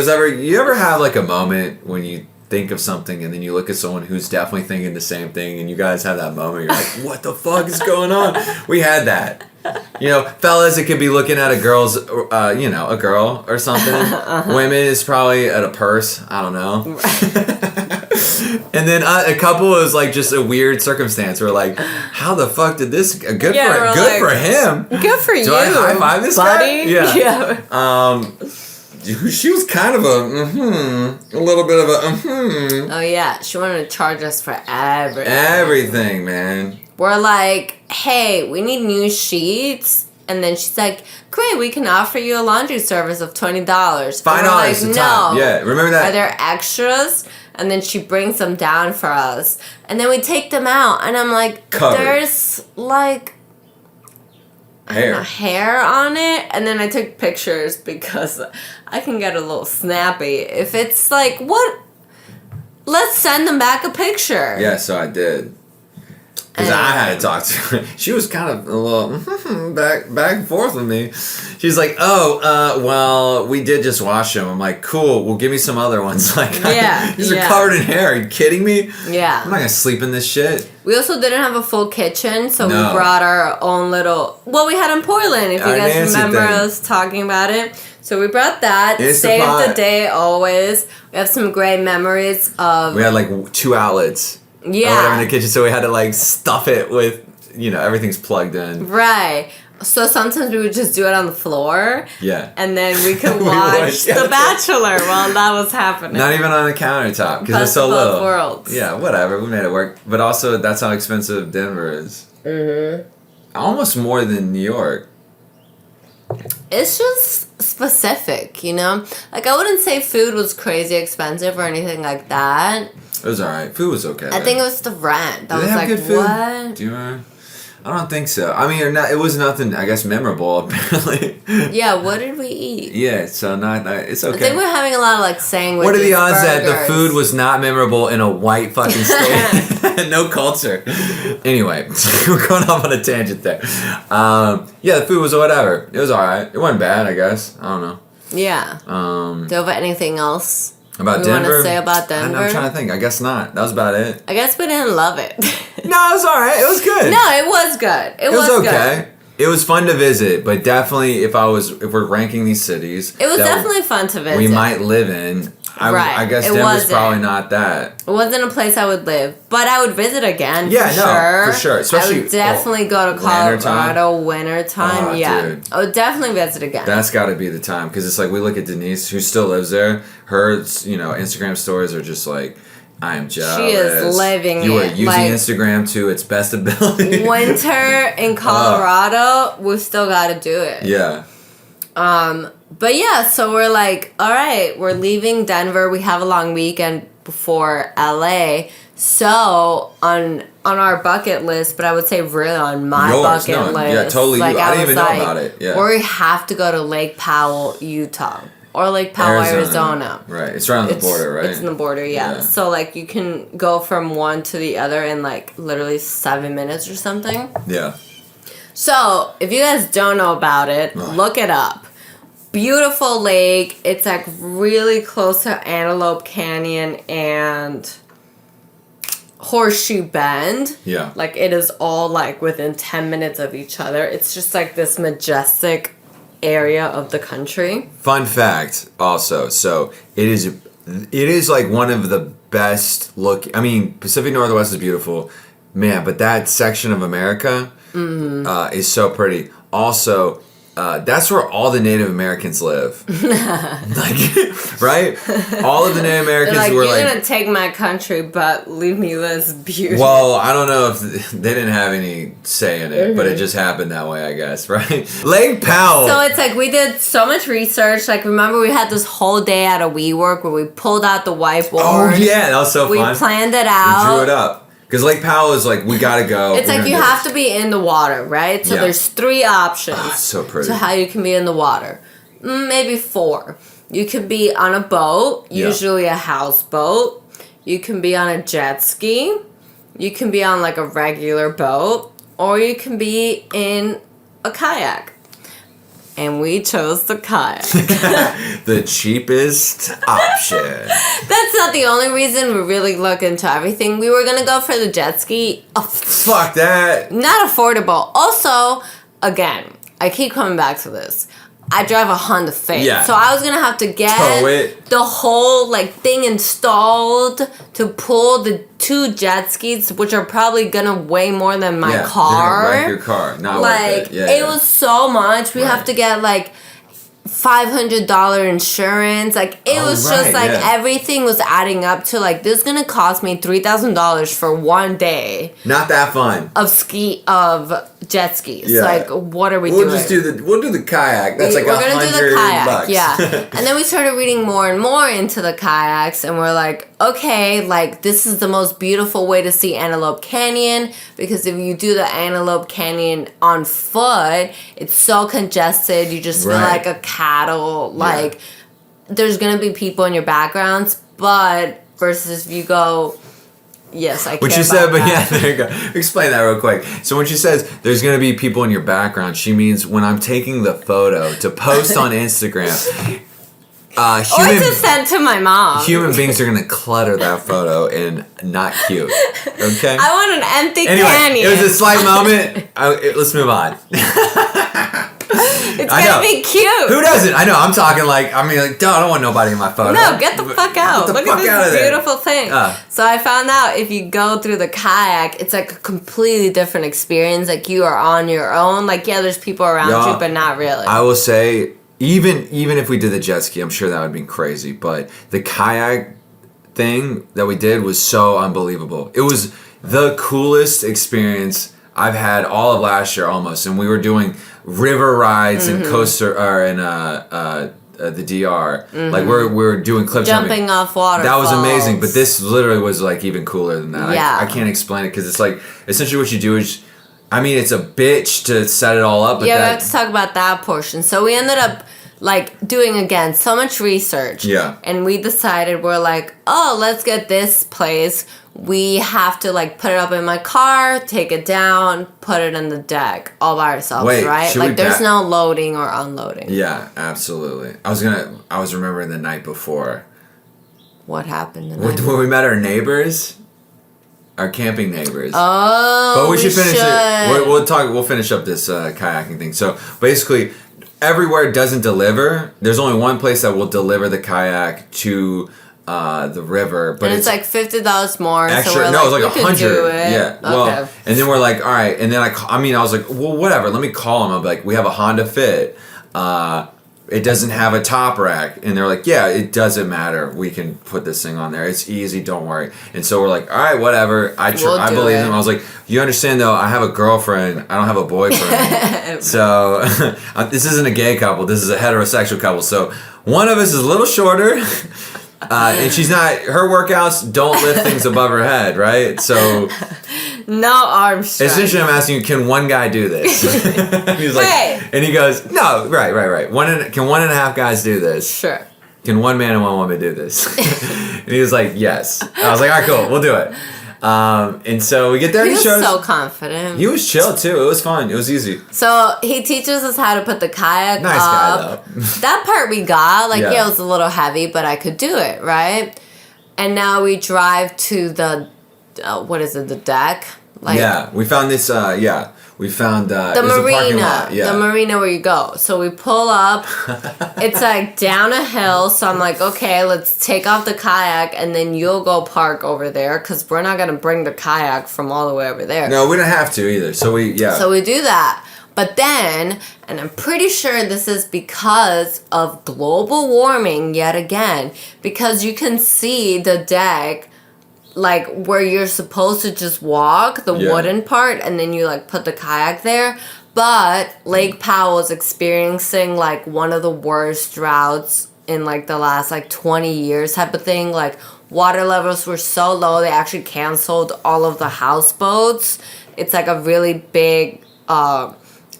ever have like a moment when you think of something and then you look at someone who's definitely thinking the same thing and you guys have that moment, you're like, what the fuck is going on? We had that. Fellas, it could be looking at a girl's, a girl or something. Women is probably at a purse. I don't know. And then a couple is like just a weird circumstance. We're like, how the fuck did this? Good for him. Good for you. Do I high five this buddy? Guy? Yeah. She was kind of a little bit of a Oh yeah, she wanted to charge us for everything. Everything, man. We're like, hey, we need new sheets. And then she's like, great, we can offer you a laundry service of $20. $5 like, a time. Yeah, remember that? Are there extras? And then she brings them down for us. And then we take them out. And I'm like, there's like hair on it. And then I took pictures because I can get a little snappy. If it's like, what? Let's send them back a picture. Yeah, so I did. Because I had to talk to her. She was kind of a little back and forth with me. She's like, well, we did just wash them. I'm like, cool, well, give me some other ones. Like, these are covered in hair. Are you kidding me? Yeah. I'm not going to sleep in this shit. We also didn't have a full kitchen, so we brought our own little... Well, we had in Portland, if you guys remember us talking about it. So we brought that. Saved the day always. We have some great memories of... We had like 2 outlets. Yeah. In the kitchen, so we had to like stuff it with, everything's plugged in. Right. So sometimes we would just do it on the floor. Yeah. And then we could watch The Bachelor while that was happening. Not even on the countertop because it's so little. Worlds. Yeah, whatever. We made it work. But also, that's how expensive Denver is. Mm-hmm. Almost more than New York. It's just specific, Like, I wouldn't say food was crazy expensive or anything like that. It was alright. Food was okay. I think it was the rent. I was like, good food? What? Do you remember? I don't think so. I mean, it was nothing, I guess, memorable, apparently. Yeah, what did we eat? Yeah, so it's okay. I think we're having a lot of, like, sandwiches. What are the odds that the food was not memorable in a white fucking state? No culture. Anyway, we're going off on a tangent there. The food was whatever. It was alright. It wasn't bad, I guess. I don't know. Yeah. Do you have anything else? About Denver? Want to say about Denver? I'm trying to think. I guess not. That was about it. I guess we didn't love it. No, it was alright. It was good. No, it was good. It was okay. Good. It was fun to visit, but definitely if we're ranking these cities, it was definitely fun to visit. We might live in. I guess Denver's probably not that. It wasn't a place I would live, but I would visit again. Yeah, for sure. Especially I would definitely go to Colorado wintertime. Dude. I would definitely visit again. That's got to be the time because it's like we look at Denise, who still lives there. Her, Instagram stories are just like, I am jealous. She is living it. You are using Instagram to its best ability. Winter in Colorado, we've still got to do it. Yeah. But yeah, so we're like, all right, we're leaving Denver. We have a long weekend before LA. So on our bucket list, but I would say really on my bucket list. Yeah, totally. Like, I didn't even know about it. Yeah. We have to go to Lake Powell, Utah. Or Lake Powell, Arizona. Right. It's right on the border, right? It's in the border, yeah. So, like, you can go from one to the other in, like, literally 7 minutes or something. Yeah. So, if you guys don't know about it, look it up. Beautiful lake. It's, like, really close to Antelope Canyon and Horseshoe Bend. Yeah. Like, it is all, like, within 10 minutes of each other. It's just, like, this majestic area of the country. Fun fact, also. So, it is like one of the best I mean, Pacific Northwest is beautiful. Man, but that section of America is so pretty. Also, that's where all the Native Americans live. Like, right? All of the Native Americans Like, were you're like, gonna take my country, but leave me this beauty. well, I don't know if they didn't have any say in it, but it just happened that way, I guess, right? Lake Powell. So it's like we did so much research. Like, remember we had this whole day at a WeWork where we pulled out the whiteboard. Oh yeah, that was so We fun. planned it out. We drew it up. Because Lake Powell is like, we gotta go. It's like you have to be in the water, right? So Yeah. there's 3 options so pretty. to how you can be in the water. Maybe 4. You can be on a boat, Yeah. usually a houseboat. You can be on a jet ski. You can be on like a regular boat. Or you can be in a kayak. And we chose the kayak. The cheapest option. That's not the only reason we really look into everything. We were gonna go for the jet ski. Oh, Fuck that. not affordable. Also, again, I keep coming back to this. I drive a Honda Fit. Yeah. So I was gonna have to get Tow it. the whole like thing installed to pull the 2 jet skis, which are probably gonna weigh more than my Yeah, car. they're gonna wreck your car. Not Like, worth it. Yeah, it was so much. We have Right. to get like $500 insurance. Like, it Oh, was right, just like yeah. everything was adding up to like, this is gonna cost me $3,000 for one day not that fun. of jet skis. Yeah. Like, what are we We'll doing? just we'll do the kayak. That's like We're gonna do the kayak, $100. yeah. And then we started reading more and more into the kayaks, and we're like, okay, like this is the most beautiful way to see Antelope Canyon, because if you do the Antelope Canyon on foot, it's so congested. You just feel Right. like a cattle. Like, there's gonna be people in your backgrounds, but versus if you go. Yes, I. What care she said, about but yeah, that. there you go. Explain that real quick. So when she says there's going to be people in your background, she means when I'm taking the photo to post on Instagram, Or to send to my mom. human beings are going to clutter that photo and not cute. Okay? I want an empty Anyway, canyon. it was a slight moment. Let's move on. It's I gonna know. be cute. Who doesn't? I know. I'm talking like, I don't want nobody in my photo. No, get the fuck out. Get the Look fuck at out of this there. beautiful thing. So I found out if you go through the kayak, it's like a completely different experience. Like, you are on your own. Like, yeah, there's people around Yeah. you, but not really. I will say, even if we did the jet ski, I'm sure that would be crazy. But the kayak thing that we did was so unbelievable. It was the coolest experience I've had all of last year almost. And we were doing river rides in Costa or in the DR. Like, we're doing cliff Jumping off water. That was amazing, but this literally was like even cooler than that. Yeah. I can't explain it because it's like essentially what you do is, I mean, it's a bitch to set it all up. But Yeah, we that, have to talk about that portion. So we ended up like doing again so much research. Yeah. And we decided, we're like, oh, let's get this place. We have to like put it up in my car, take it down, put it in the deck all by ourselves, Wait, right? should we Like, there's back- no loading or unloading. Yeah, absolutely. I was remembering the night before What happened? when we met our neighbors, our camping neighbors. Oh, But we should finish it. We'll finish up this kayaking thing. So basically, everywhere doesn't deliver. There's only one place that will deliver the kayak to the river, but And it's like $50 more. extra. So we're No, it was like we could do $100. it. Yeah. Well, Okay. and then we're like, all right. And then I was like, well, whatever. Let me call them. I'm like, we have a Honda Fit. It doesn't have a top rack, and they're like, yeah, it doesn't matter. We can put this thing on there. It's easy. Don't worry. And so we're like, all right, whatever. I We'll do believe it. them. I was like, you understand though? I have a girlfriend. I don't have a boyfriend. So this isn't a gay couple. This is a heterosexual couple. So one of us is a little shorter. And she's not. Her workouts don't lift things above her head, right? So No arm strength. essentially, I'm asking you, can one guy do this? And he's like, Wait. and he goes, no, right. Can 1.5 guys do this? Sure. Can one man and one woman do this? And he was like, yes. I was like, all right, cool, we'll do it. And so we get there. He And was he showed so us. confident. He was chill too. It was fun. It was easy. So he teaches us how to put the kayak Nice up. guy though. That part we got. Like, Yeah. yeah, it was a little heavy, but I could do it, right? And now we drive to the what is it, the deck? Like, yeah, we found this. We found the it was a parking marina, lot. Yeah. the marina where you go. So we pull up. It's like down a hill. So I'm like, okay, let's take off the kayak, and then you'll go park over there because we're not gonna bring the kayak from all the way over there. No, we don't have to either. So we So we do that. But then, and I'm pretty sure this is because of global warming yet again, because you can see the deck, like where you're supposed to just walk, the Yeah. wooden part, and then you like put the kayak there. But Lake Powell is experiencing like one of the worst droughts in like the last like 20 years type of thing. Like water levels were so low, they actually canceled all of the houseboats. It's like a really big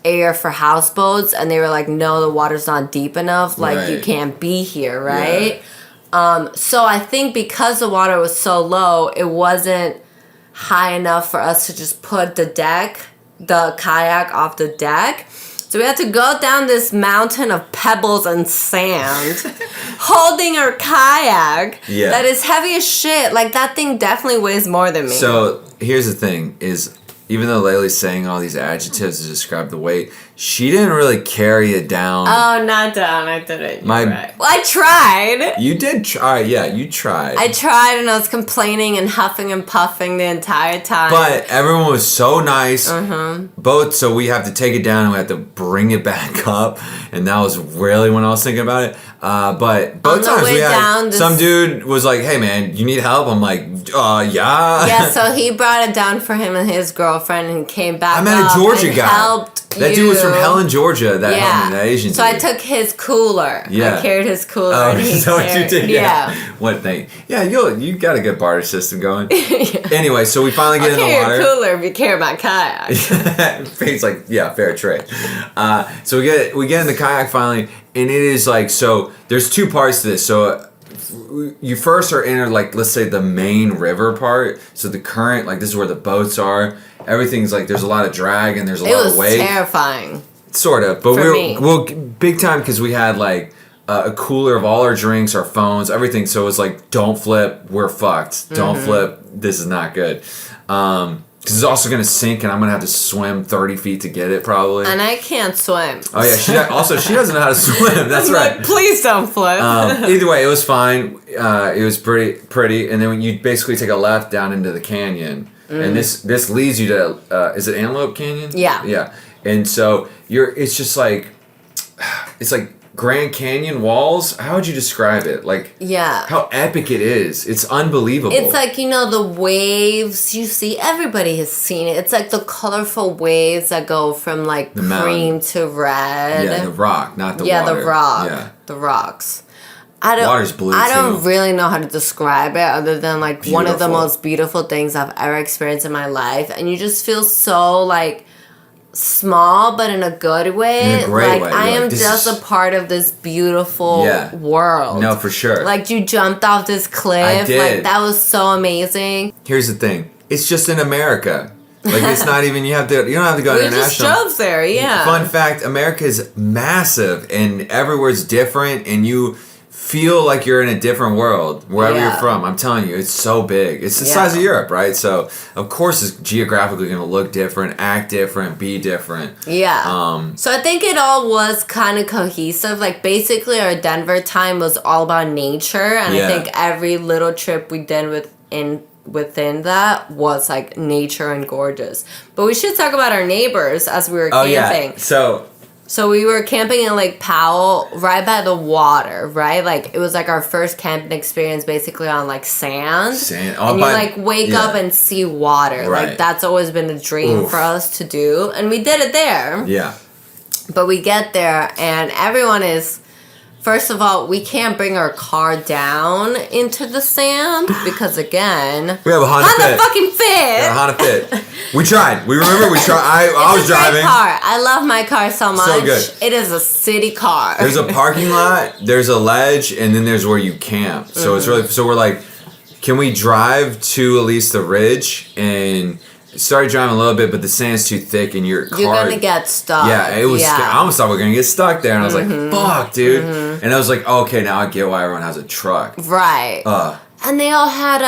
area for houseboats, and they were like, no, the water's not deep enough, like you Right. can't be here, right? So I think because the water was so low, it wasn't high enough for us to just put the kayak off the deck. So we had to go down this mountain of pebbles and sand holding our kayak Yeah. that is heavy as shit. Like that thing definitely weighs more than me. So here's the thing: is even though Laylee's saying all these adjectives to describe the weight, she didn't really carry it down. Oh, not down. I didn't. My- You're right. Well, I tried. You did try, yeah. You tried. I tried, and I was complaining and huffing and puffing the entire time. But everyone was so nice. Mm-hmm. Both, so we have to take it down and we have to bring it back up. And that was really when I was thinking about it. But both On the times way we had down, this- some dude was like, "Hey man, you need help?" I'm like, yeah. Yeah, so he brought it down for him and his girlfriend, and he came back. I met a up Georgia and guy. Helped That you. dude was from Helen, Georgia. That helped me, that Asian So dude. I took his cooler. Yeah. I carried his cooler. Oh, and he is that what you carried- did? Yeah. What thing? Yeah, you got a good barter system going. Anyway, so we finally get I'll in the carry water. your cooler if you carry my kayak. Faye's like, yeah, fair trade. So we get in the kayak finally, and it is like, so there's two parts to this. So you first are in, like, let's say the main river part. So the current, like, this is where the boats are. Everything's like, there's a lot of drag and there's a It lot was of wave. terrifying. Sort of, but For me. we'll big time because we had like a cooler of all our drinks, our phones, everything. So it's like, don't flip, we're fucked. Don't Mm-hmm. flip, this is not good. Because it's also gonna sink, and I'm gonna have to swim 30 feet to get it probably. And I can't swim. Oh yeah, she doesn't know how to swim. That's I'm right. like, please don't flip. Either way, it was fine. It was pretty. And then when you basically take a left down into the canyon, and this leads you to is it Antelope Canyon? Yeah. Yeah. And so it's just like, it's like Grand Canyon walls. How would you describe it? Like, Yeah. how epic it is. It's unbelievable. It's like, the waves you see, everybody has seen it. It's like the colorful waves that go from like The mountain. cream to red. yeah, the rock, not the Yeah, water. the rock. Yeah. The rocks. I don't Water's blue, I don't too. really know how to describe it other than like one of the Beautiful. most beautiful things I've ever experienced in my life. And you just feel so like small but in a good way. In a great like way. I You're am like, this just is- a part of this beautiful Yeah. world. No, for sure. Like you jumped off this cliff. did. Like that was so amazing. Here's the thing. It's just in America. Like, it's not even, you don't have to go We just international. drove there, yeah. Fun fact, America is massive and everywhere's different, and you feel like you're in a different world wherever Yeah. you're from. I'm telling you, it's so big. It's the Yeah. size of Europe, right? So of course it's geographically going to look different, act different, be different. Yeah. So I think it all was kind of cohesive. Like basically our Denver time was all about nature, and Yeah. I think every little trip we did within that was like nature and gorgeous. But we should talk about our neighbors as we were Oh camping. yeah. So we were camping in Lake Powell, right by the water, right? Like it was like our first camping experience, basically on like sand. Sand. And you by- like wake yeah. up and see water. Right. Like that's always been a dream Oof. for us to do, and we did it there. Yeah. But we get there, and everyone is. First of all, we can't bring our car down into the sand because, again, We have a Honda Honda Fit. fucking Fit. A Honda Fit. We tried. We remember we tried. I was It's a great driving. car. I love my car so much. good. It is a city car. There's a parking lot, there's a ledge, and then there's where you camp. So it's really, so we're like, can we drive to at least the ridge? And started driving a little bit, but the sand's too thick and your car. You're gonna get stuck. Yeah, it was. I almost thought we were gonna get stuck there, and I was like, "Fuck, dude!" And I was like, "Okay, now I get why everyone has a truck." Right. Uh, And they all had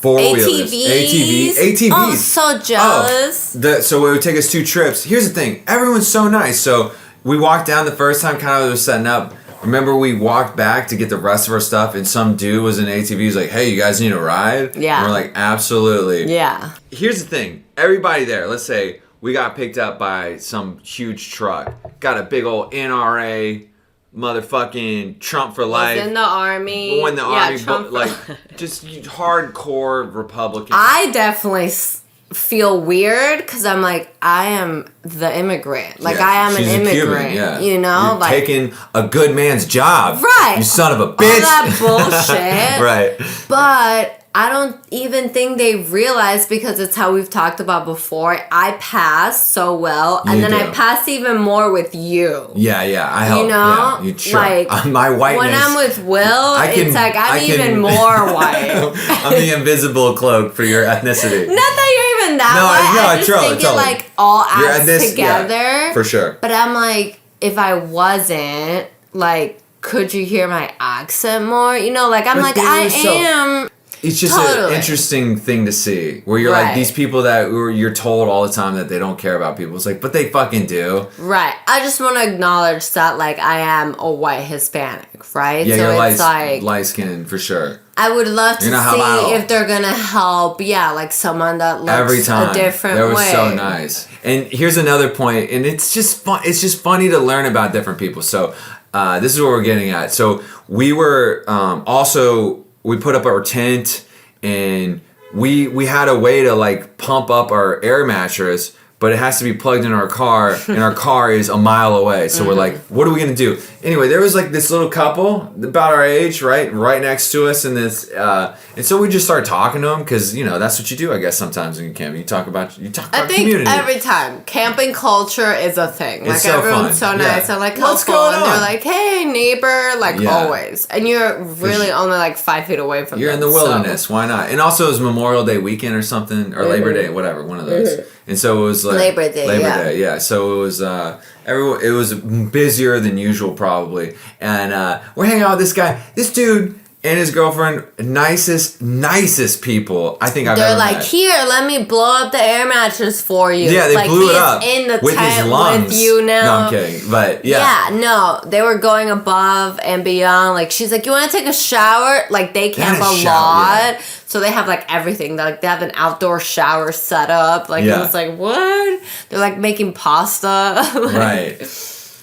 4-wheelers, ATVs. Oh, so jealous. So it would take us 2 trips. Here's the thing: everyone's so nice. So we walked down the first time, kind of was setting up. Remember, we walked back to get the rest of our stuff, and some dude was in an ATV. He's like, "Hey, you guys need a ride?" Yeah. And we're like, "Absolutely." Yeah. Here's the thing: everybody there. Let's say we got picked up by some huge truck, got a big old NRA. Motherfucking Trump for life. Was in the army. When the army, Trump like, just hardcore Republican. I definitely feel weird because I'm like, I am the immigrant. Like, I am an she's a immigrant. Cuban, yeah. You know? You're like taking a good man's job. Right. You son of a bitch. all that bullshit. Right. But I don't even think they realize, because it's how we've talked about before, I pass so well, and then I pass even more with you. Yeah, I help. You know? Yeah, sure. Like, my whiteness. when I'm with Will, it's like I'm even more white. I'm the invisible cloak for your ethnicity. Not that you're even that white. I just think it like all adds together. Yeah, for sure. But I'm like, if I wasn't, like, could you hear my accent more? You know, like, I'm like, I am... It's just an interesting thing to see, where you're like, these people that you're told all the time that they don't care about people. It's like, but they fucking do. Right. I just want to acknowledge that, like, I am a white Hispanic, right? Yeah, so you're it's like light-skinned, for sure. I would love to see if they're going to help, like, someone that looks a different way. That was so nice. And here's another point, and it's just fun. It's just funny to learn about different people. So this is what we're getting at. So we were also... We put up our tent, and we had a way to like pump up our air mattress, but it has to be plugged in our car, and our car is a mile away. So we're like, what are we gonna do? Anyway, there was like this little couple about our age, right next to us, and this, and so we just started talking to them, because you know that's what you do, I guess, sometimes when you camp. You talk about I think community. Every time camping culture is a thing. It's like so everyone's fun. so nice. They're like helpful, and they're like, hey neighbor, like always. And you're really only like 5 feet away from You're them. in the wilderness. Why not? And also it was Memorial Day weekend or something, or Labor Day, whatever, one of those. And so it was like Labor Day, yeah. So it was everyone. It was busier than usual probably, and we're hanging out with this guy, this dude, and his girlfriend, nicest people I think I've ever met. They're like, here, let me blow up the air mattress for you. Yeah, they like, blew it up in the with tent his lungs. with you now. No, I'm kidding, but yeah. Yeah, no, they were going above and beyond. Like, she's like, you want to take a shower? Like, they camp a lot. So they have like everything. Like, they have an outdoor shower set up. Like, it was like, what? They're like making pasta. Like, right.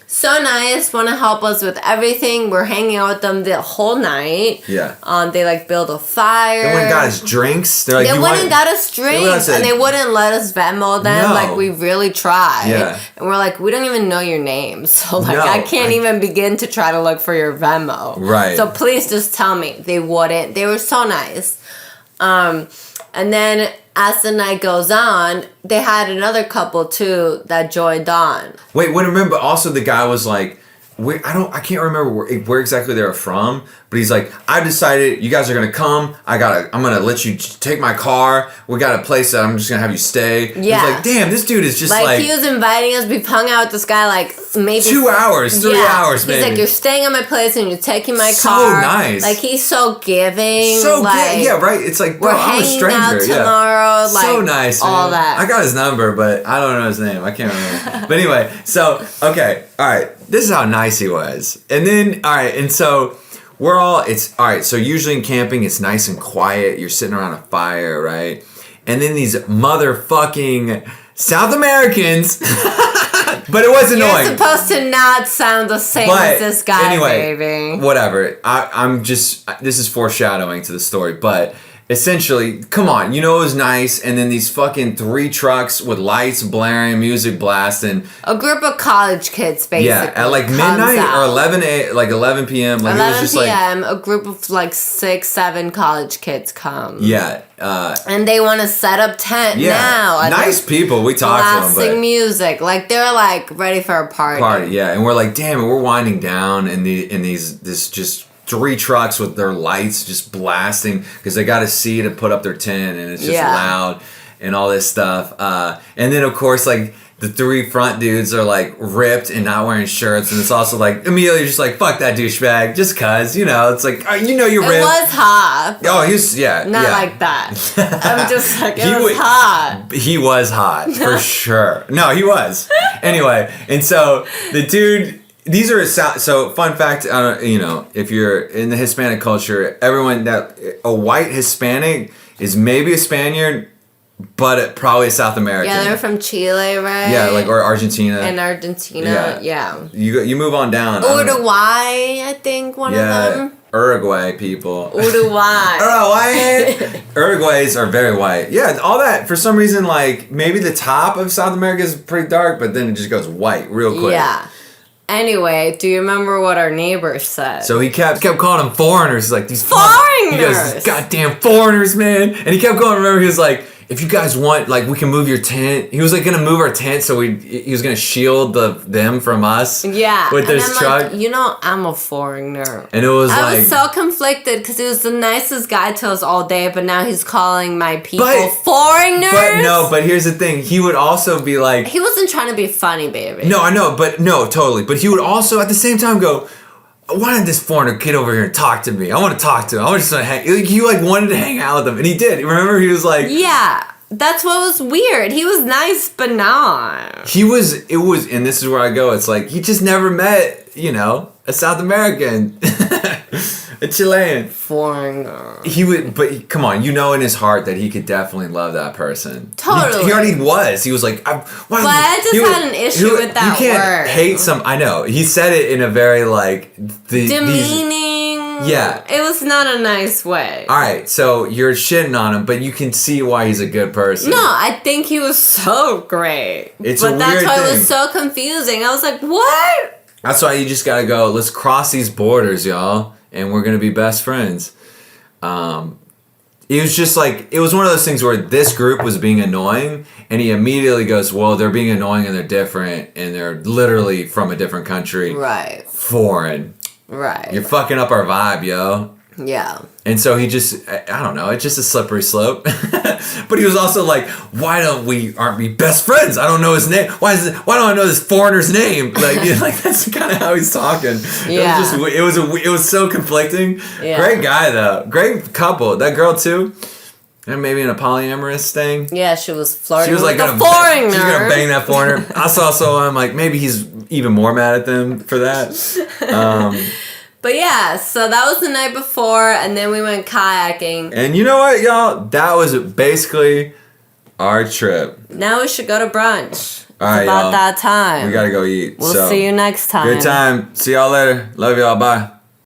So nice, want to help us with everything. We're hanging out with them the whole night. Yeah. They like build a fire. They went and got us drinks. They're like, they went and got us drinks, and they wouldn't let us Venmo them. No. Like, we really tried. Yeah. And we're like, we don't even know your name, so like I can't even begin to try to look for your Venmo. Right. So please just tell me. They wouldn't. They were so nice. And then as the night goes on, they had another couple too that joined on. Wait, remember also the guy was like, I can't remember where exactly they were from, but he's like, I decided you guys are gonna come. I'm gonna let you take my car. We got a place that I'm just gonna have you stay. Yeah. He's like, damn, this dude is just like he was inviting us. We've hung out with this guy like maybe 2 hours, 3 hours, maybe. He's like, you're staying at my place and you're taking my so car. Nice. Like, he's so giving. So like, yeah, right. It's like, bro, we're I'm a hanging stranger. out tomorrow. Like, so nice, man. all that. I got his number, but I don't know his name. I can't remember. But anyway, so okay, all right. This is how nice he was. And then, all right, and so so usually in camping, it's nice and quiet. You're sitting around a fire, right? And then these motherfucking South Americans, but it was annoying. You're supposed to not sound the same as this guy, anyway, baby. Whatever. This is foreshadowing to the story, but essentially, come on, you know it was nice, and then these fucking 3 trucks with lights blaring, music blasting. A group of college kids, basically. Yeah, at like midnight or 11 p.m. Like 11 it was just p.m., a group of like 6, 7 college kids come. Yeah. And they want to set up tent now. Nice people. We talked to them. Blasting music. Like, they're like ready for a party. Yeah. And we're like, damn it, we're winding down in this just 3 trucks with their lights just blasting because they got to see to put up their tent, and it's just loud and all this stuff. And then of course, like, the 3 front dudes are like ripped and not wearing shirts, and it's also like immediately just like fuck that douchebag, just cause it's like you're It ripped. was hot. Oh, he's Not like that. I'm just like, it was wa- hot. He was hot for sure. No, he was. Anyway, and so the dude. These are so fun fact. If you're in the Hispanic culture, everyone that a white Hispanic is maybe a Spaniard, but probably a South American. Yeah, they're from Chile, right? Yeah, like or Argentina. And Argentina, yeah. You move on down. Uruguay, I think one of them. Uruguay people. Uruguay. Uruguays are very white. Yeah, all that for some reason, like maybe the top of South America is pretty dark, but then it just goes white real quick. Yeah. Anyway, do you remember what our neighbor said? So he kept calling them foreigners, like these Foreigners! He goes, these goddamn foreigners, man. And he kept going. Remember, he was like, if you guys want, like, we can move your tent. He was like gonna move our tent, so he was gonna shield them from us. Yeah. With this I'm truck. Like, I'm a foreigner. And it was I was so conflicted because he was the nicest guy to us all day, but now he's calling my people foreigners. But here's the thing. He would also be like, he wasn't trying to be funny, baby. no, I know, but no, totally. But he would also at the same time go, why did this foreigner get over here and talk to me? I want to talk to him. I want to hang. He like wanted to hang out with him, and he did. Remember, he was like, yeah, that's what was weird. He was nice, but not. It was, and this is where I go. It's like he just never met, a South American, a Chilean Foreigner. He would, but come on, in his heart that he could definitely love that person. Totally. He already was. He was like, but I just had an issue with that You can't word. hate some. I know. He said it in a very like demeaning. Yeah. It was not a nice way. All right, so you're shitting on him, but you can see why he's a good person. No, I think he was so great. It's but a that's weird why thing. it was so confusing. I was like, what? That's why you just gotta go. Let's cross these borders, y'all, and we're gonna be best friends. It was just like it was one of those things where this group was being annoying, and he immediately goes, "Well, they're being annoying and they're different, and they're literally from a different country, Right. foreign. Right. You're fucking up our vibe, yo." Yeah. And so he just, I don't know, it's just a slippery slope. But he was also like, why aren't we best friends? I don't know his name. Why don't I know this foreigner's name? Like, like that's kind of how he's talking. Yeah. It was so conflicting. Yeah. Great guy though. Great couple. That girl too. And maybe in a polyamorous thing. Yeah, she was flirting She was like with a gonna foreigner. She's gonna bang that foreigner. I saw, so I'm like, maybe he's even more mad at them for that. But yeah, so that was the night before, and then we went kayaking. And you know what, y'all? That was basically our trip. Now we should go to brunch. All right, it's about y'all. that time. We gotta go eat. We'll see you next time. Good time. See y'all later. Love y'all. Bye.